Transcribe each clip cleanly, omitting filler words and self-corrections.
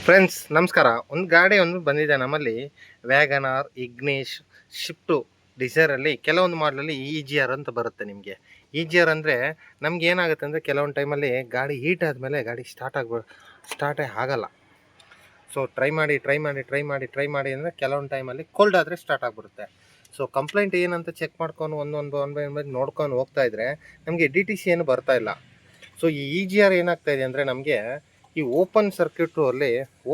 Friends ನಮಸ್ಕಾರ. ಒಂದು ಗಾಡಿ ಬಂದಿದೆ ನಮ್ಮಲ್ಲಿ, ವ್ಯಾಗನಾರ್, ಇಗ್ನಿಷ್, ಶಿಫ್ಟು, ಡಿಸೈರಲ್ಲಿ ಕೆಲವೊಂದು ಮಾಡಲಲ್ಲಿ EGR ಅಂತ ಬರುತ್ತೆ. ನಿಮಗೆ EGR ಅಂದರೆ ನಮ್ಗೆ ಏನಾಗುತ್ತೆ ಅಂದರೆ ಕೆಲವೊಂದು ಟೈಮಲ್ಲಿ ಗಾಡಿ ಹೀಟ್ ಆದಮೇಲೆ ಗಾಡಿ ಸ್ಟಾರ್ಟೇ ಆಗಲ್ಲ. ಸೊ ಟ್ರೈ ಮಾಡಿ ಅಂದರೆ ಕೆಲವೊಂದು ಟೈಮಲ್ಲಿ ಕೋಲ್ಡ್ ಆದರೆ ಸ್ಟಾರ್ಟ್ ಆಗಿಬಿಡುತ್ತೆ. ಸೊ ಕಂಪ್ಲೇಂಟ್ ಏನಂತ ಚೆಕ್ ಮಾಡ್ಕೊಂಡು ಒನ್ ಬೈ ನೋಡ್ಕೊಂಡು ಹೋಗ್ತಾ ಇದ್ರೆ ನಮಗೆ DTC ಏನು ಬರ್ತಾ ಇಲ್ಲ. ಸೊ ಈ EGR ಏನಾಗ್ತಾ ಇದೆ ಅಂದರೆ ನಮಗೆ ಈ ಓಪನ್ ಸರ್ಕ್ಯೂಟು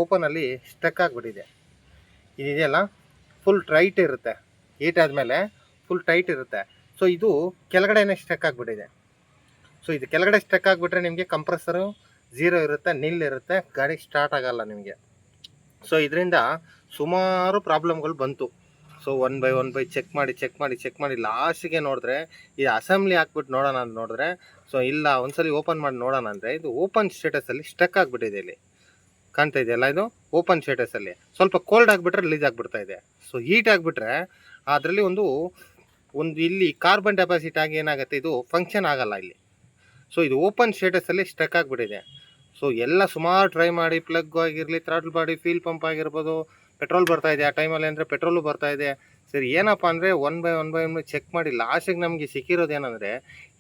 ಓಪನಲ್ಲಿ ಸ್ಟಕ್ ಆಗಿಬಿಟ್ಟಿದೆ. ಇದೆಯಲ್ಲ, ಫುಲ್ ಟೈಟ್ ಇರುತ್ತೆ, ಹೀಟ್ ಆದಮೇಲೆ ಫುಲ್ ಟೈಟ್ ಇರುತ್ತೆ. ಸೊ ಇದು ಕೆಳಗಡೆನೇ ಸ್ಟಕ್ ಆಗಿಬಿಟ್ಟಿದೆ. ಸೊ ಇದು ಕೆಳಗಡೆ ಸ್ಟಕ್ ಆಗಿಬಿಟ್ರೆ ನಿಮಗೆ ಕಂಪ್ರೆಸರು 0 ಇರುತ್ತೆ, ನಿಲ್ ಇರುತ್ತೆ, ಗಾಡಿ ಸ್ಟಾರ್ಟ್ ಆಗಲ್ಲ ನಿಮಗೆ. ಸೊ ಇದರಿಂದ ಸುಮಾರು ಪ್ರಾಬ್ಲಮ್ಗಳು ಬಂತು. ಸೊ ಒನ್ ಬೈ ಚೆಕ್ ಮಾಡಿ ಲಾಸ್ಟಿಗೆ ನೋಡಿದ್ರೆ ಇದು ಅಸೆಂಬ್ಲಿ ಹಾಕ್ಬಿಟ್ಟು ನೋಡೋಣ ಅಂತ ನೋಡಿದ್ರೆ, ಸೊ ಇಲ್ಲ ಒಂದ್ಸಲಿ ಓಪನ್ ಮಾಡಿ ನೋಡೋಣ ಅಂದರೆ ಇದು ಓಪನ್ ಸ್ಟೇಟಸಲ್ಲಿ ಸ್ಟಕ್ ಆಗಿಬಿಟ್ಟಿದೆ. ಇಲ್ಲಿ ಕಾಣ್ತಾ ಇದೆಯಲ್ಲ, ಇದು ಓಪನ್ ಸ್ಟೇಟಸಲ್ಲಿ ಸ್ವಲ್ಪ ಕೋಲ್ಡ್ ಆಗಿಬಿಟ್ರೆ ರಿಲೀಸ್ ಆಗಿಬಿಡ್ತಾ ಇದೆ. ಸೊ ಹೀಟ್ ಆಗಿಬಿಟ್ರೆ ಅದರಲ್ಲಿ ಒಂದು ಇಲ್ಲಿ ಕಾರ್ಬನ್ ಡೆಪಾಸಿಟ್ ಆಗಿ ಏನಾಗುತ್ತೆ, ಇದು ಫಂಕ್ಷನ್ ಆಗಲ್ಲ ಇಲ್ಲಿ. ಸೊ ಇದು ಓಪನ್ ಸ್ಟೇಟಸಲ್ಲಿ ಸ್ಟಕ್ ಆಗಿಬಿಟ್ಟಿದೆ. ಸೊ ಎಲ್ಲ ಸುಮಾರು ಟ್ರೈ ಮಾಡಿ, ಪ್ಲಗ್ ಆಗಿರಲಿ, ಥ್ರಾಟಲ್ ಬಾಡಿ, ಫೀಲ್ ಪಂಪ್ ಆಗಿರ್ಬೋದು, ಪೆಟ್ರೋಲ್ ಬರ್ತಾ ಇದೆ ಆ ಟೈಮಲ್ಲಿ ಅಂದರೆ ಪೆಟ್ರೋಲು ಬರ್ತಾ ಇದೆ. ಸರಿ, ಏನಪ್ಪ ಅಂದರೆ ಒನ್ ಬೈ ಚೆಕ್ ಮಾಡಿ ಲಾಸ್ಟಿಗೆ ನಮಗೆ ಸಿಕ್ಕಿರೋದು ಏನಂದರೆ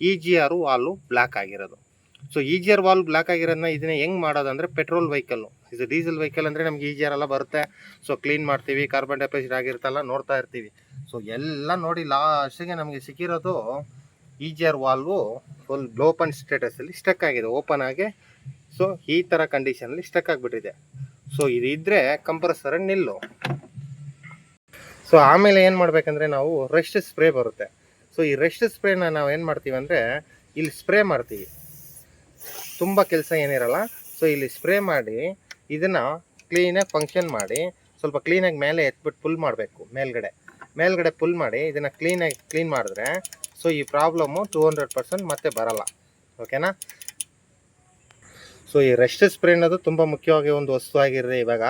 EGR ವಾಲ್ವು ಬ್ಲ್ಯಾಕ್ ಆಗಿರೋದು. ಸೊ EGR ವಾಲ್ವ್ ಬ್ಲ್ಯಾಕ್ ಆಗಿರೋದನ್ನ ಇದನ್ನ ಹೆಂಗೆ ಮಾಡೋದು ಅಂದರೆ, ಪೆಟ್ರೋಲ್ ವೆಹಿಕಲ್ಲು, ಇದು ಡೀಸೆಲ್ ವೆಹಿಕಲ್ ಅಂದರೆ ನಮಗೆ EGR ಎಲ್ಲ ಬರುತ್ತೆ. ಸೊ ಕ್ಲೀನ್ ಮಾಡ್ತೀವಿ, ಕಾರ್ಬನ್ ಡೆಪಾಸಿಟ್ ಆಗಿರುತ್ತಲ್ಲ ನೋಡ್ತಾ ಇರ್ತೀವಿ. ಸೊ ಎಲ್ಲ ನೋಡಿ ಲಾಸ್ಟಿಗೆ ನಮಗೆ ಸಿಕ್ಕಿರೋದು EGR ವಾಲ್ವು ಫುಲ್ ಓಪನ್ ಸ್ಟೇಟಸಲ್ಲಿ ಸ್ಟಕ್ ಆಗಿದೆ, ಓಪನ್ ಆಗಿ. ಸೊ ಈ ಥರ ಕಂಡೀಷನಲ್ಲಿ ಸ್ಟಕ್ ಆಗಿಬಿಟ್ಟಿದೆ. ಸೊ ಇದು ಇದ್ದರೆ ಕಂಪ್ರೆಸರ್ ನಿಲ್ಲು. ಸೊ ಆಮೇಲೆ ಏನು ಮಾಡಬೇಕಂದ್ರೆ ನಾವು ರೆಸ್ಟ್ ಸ್ಪ್ರೇ ಬರುತ್ತೆ. ಸೊ ಈ ರೆಸ್ಟ್ ಸ್ಪ್ರೇನ ನಾವು ಏನು ಮಾಡ್ತೀವಿ ಅಂದರೆ ಇಲ್ಲಿ ಸ್ಪ್ರೇ ಮಾಡ್ತೀವಿ, ತುಂಬ ಕೆಲಸ ಏನಿರಲ್ಲ. ಸೊ ಇಲ್ಲಿ ಸ್ಪ್ರೇ ಮಾಡಿ ಇದನ್ನು ಕ್ಲೀನಾಗಿ ಫಂಕ್ಷನ್ ಮಾಡಿ ಸ್ವಲ್ಪ ಕ್ಲೀನಾಗಿ ಮೇಲೆ ಎತ್ಬಿಟ್ಟು ಪುಲ್ ಮಾಡಬೇಕು. ಮೇಲ್ಗಡೆ ಪುಲ್ ಮಾಡಿ ಇದನ್ನು ಕ್ಲೀನ್ ಮಾಡಿದ್ರೆ ಸೊ ಈ ಪ್ರಾಬ್ಲಮ್ಮು 200% ಮತ್ತೆ ಬರಲ್ಲ. ಓಕೆನಾ? ಸೊ ಈ ರೆಸ್ಟ್ ಸ್ಪ್ರೇ ಅನ್ನೋದು ತುಂಬ ಮುಖ್ಯವಾಗಿ ಒಂದು ವಸ್ತು ಆಗಿರುತ್ತೆ ಇವಾಗ.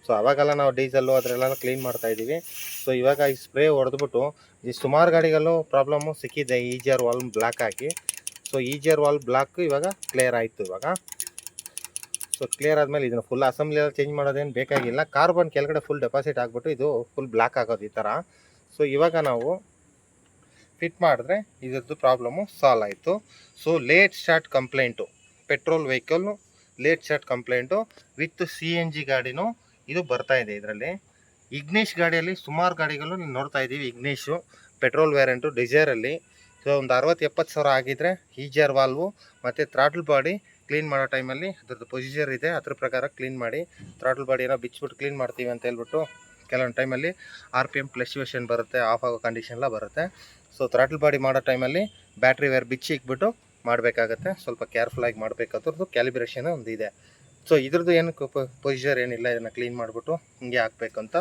ಸೊ ಅವಾಗೆಲ್ಲ ನಾವು ಡೀಸೆಲ್ಲು ಅದರೆಲ್ಲ ಕ್ಲೀನ್ ಮಾಡ್ತಾ ಇದ್ದೀವಿ. ಸೊ ಇವಾಗ ಈ ಸ್ಪ್ರೇ ಹೊಡೆದ್ಬಿಟ್ಟು ಈ ಸುಮಾರು ಗಾಡಿಗಳಲ್ಲೂ ಪ್ರಾಬ್ಲಮ್ಮು ಸಿಕ್ಕಿದೆ EGR ವಾಲ್ವ್ ಬ್ಲ್ಯಾಕ್ ಆಗಿ. ಸೊ EGR ವಾಲ್ವ್ ಬ್ಲ್ಯಾಕ್ ಇವಾಗ ಕ್ಲಿಯರ್ ಆಯಿತು. ಇವಾಗ ಸೊ ಕ್ಲಿಯರ್ ಆದಮೇಲೆ ಇದನ್ನು ಫುಲ್ ಅಸೆಂಬ್ಲಿ ಎಲ್ಲ ಚೇಂಜ್ ಮಾಡೋದೇನು ಬೇಕಾಗಿಲ್ಲ. ಕಾರ್ಬನ್ ಕೆಳಗಡೆ ಫುಲ್ ಡೆಪಾಸಿಟ್ ಆಗಿಬಿಟ್ಟು ಇದು ಫುಲ್ ಬ್ಲ್ಯಾಕ್ ಆಗೋದು ಈ ಥರ. ಸೊ ಇವಾಗ ನಾವು ಫಿಟ್ ಮಾಡಿದ್ರೆ ಇದ್ರದ್ದು ಪ್ರಾಬ್ಲಮ್ಮು ಸಾಲ್ವ್ ಆಯಿತು. So late start complaint, petrol vehicle late start complaint with CNG ಗಾಡಿನೂ ಇದು ಬರ್ತಾ ಇದೆ ಇದರಲ್ಲಿ. ಇಗ್ನಿಷ್ ಗಾಡಿಯಲ್ಲಿ ಸುಮಾರು ಗಾಡಿಗಳು ನೀವು ನೋಡ್ತಾ ಇದ್ದೀವಿ. ಇಗ್ನಿಷು ಪೆಟ್ರೋಲ್ ವೇರಿಯಂಟು ಡಿಸೈರಲ್ಲಿ ಸೊ ಒಂದು 60-70 ಸಾವಿರ ಆಗಿದ್ದರೆ EGR ವಾಲ್ವು ಮತ್ತು ಥ್ರಾಟಲ್ ಬಾಡಿ ಕ್ಲೀನ್ ಮಾಡೋ ಟೈಮಲ್ಲಿ ಅದ್ರದ್ದು ಪ್ರೊಸೀಜರ್ ಇದೆ, ಅದ್ರ ಪ್ರಕಾರ ಕ್ಲೀನ್ ಮಾಡಿ. ಥ್ರಾಟಲ್ ಬಾಡಿ ಏನೋ ಬಿಚ್ಚಿಬಿಟ್ಟು ಕ್ಲೀನ್ ಮಾಡ್ತೀವಿ ಅಂತ ಹೇಳ್ಬಿಟ್ಟು ಕೆಲವೊಂದು ಟೈಮಲ್ಲಿ RPM ಫ್ಲಕ್ಚುಯೇಷನ್ ಬರುತ್ತೆ, ಆಫ್ ಆಗೋ ಕಂಡೀಷನ್ಲ ಬರುತ್ತೆ. ಸೊ ಥ್ರಾಟಲ್ ಬಾಡಿ ಮಾಡೋ ಟೈಮಲ್ಲಿ ಬ್ಯಾಟ್ರಿ ವೈರ್ ಬಿಚ್ಚಿ ಇಕ್ಬಿಟ್ಟು ಮಾಡಬೇಕಾಗತ್ತೆ. ಸ್ವಲ್ಪ ಕೇರ್ಫುಲ್ಲಾಗಿ ಮಾಡಬೇಕು, ಅದ್ರದ್ದು ಕ್ಯಾಲಿಬ್ರೇಷನ್ ಒಂದು ಇದೆ. ಸೊ ಇದ್ರದ್ದು ಏನು ಪ್ರೊಸೀಜರ್ ಏನಿಲ್ಲ, ಇದನ್ನು ಕ್ಲೀನ್ ಮಾಡಿಬಿಟ್ಟು ಹಿಂಗೆ ಹಾಕಬೇಕು ಅಂತ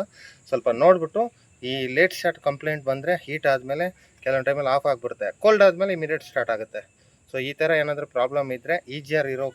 ಸ್ವಲ್ಪ ನೋಡಿಬಿಟ್ಟು. ಈ ಲೇಟ್ ಸ್ಟಾರ್ಟ್ ಕಂಪ್ಲೇಂಟ್ ಬಂದರೆ ಹೀಟ್ ಆದಮೇಲೆ ಕೆಲವೊಂದು ಟೈಮಲ್ಲಿ ಆಫ್ ಆಗಿಬಿಡುತ್ತೆ, ಕೋಲ್ಡ್ ಆದಮೇಲೆ ಇಮಿಡಿಯೇಟ್ ಸ್ಟಾರ್ಟ್ ಆಗುತ್ತೆ. ಸೊ ಈ ಥರ ಏನಾದರೂ ಪ್ರಾಬ್ಲಮ್ ಇದ್ದರೆ EGR ಇರೋ